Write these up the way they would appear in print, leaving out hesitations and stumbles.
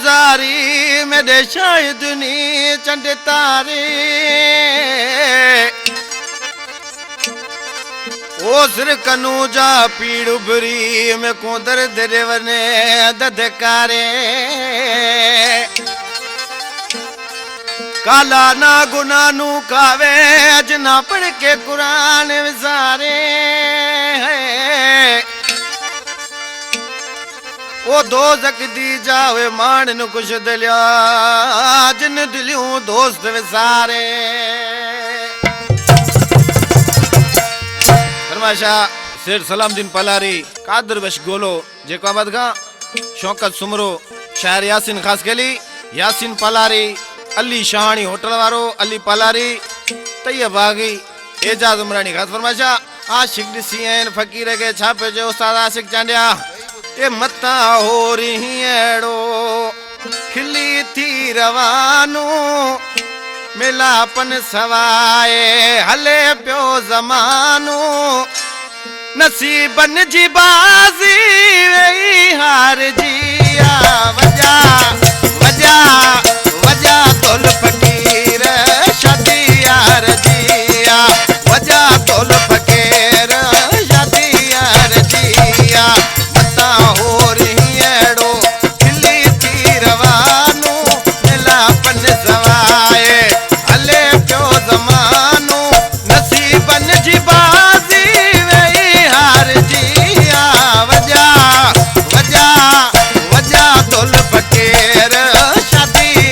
गुजारी मेरे शायद नी चंड तारे ओ सिर कनूजा पीड़ उभरी में को दर्द वने ददकारे काला ना गुनानू कावे अजना पढ़ के कुरान विसारे ओ दो जक दी जावे मान नु कुछ दिलिया जिन दिलियों दोस्त विसारे फरमाशा शेर सलामुद्दीन पलारी कादर बश गोलो जेको आबाद का शौकत सुमरो शायर यासीन खास केली यासीन पलारी अली शाहानी होटल वारो अली पलारी तैयब बागी एजाज उमरानी खास फरमाशा आशिक दिसी आइन फकीर के छापे जो उस्ताद आशिक चांडिया ए मता हो रही एड़ो खिली थी रवानो मिलापन सवाए हले प्यो जमानो नसीबन जी बाजी वही हार जिया वजा वजा वजा तोल फकीर शादी यार जिया वजा तोल फकीर शादी यार जिया मता हो रही एड़ो खिली थी रवानो मिलापन सवाए हले प्यो जमानो नसीबन जी बाजी वही हार जिया वजा वजा वजा तोल फकीर शादी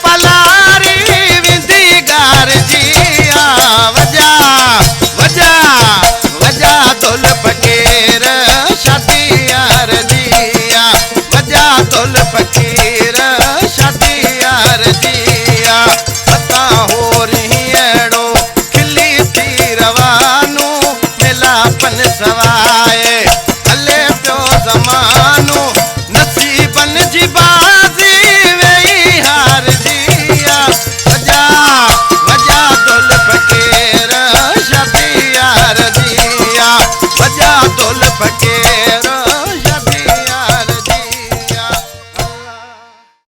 पलारी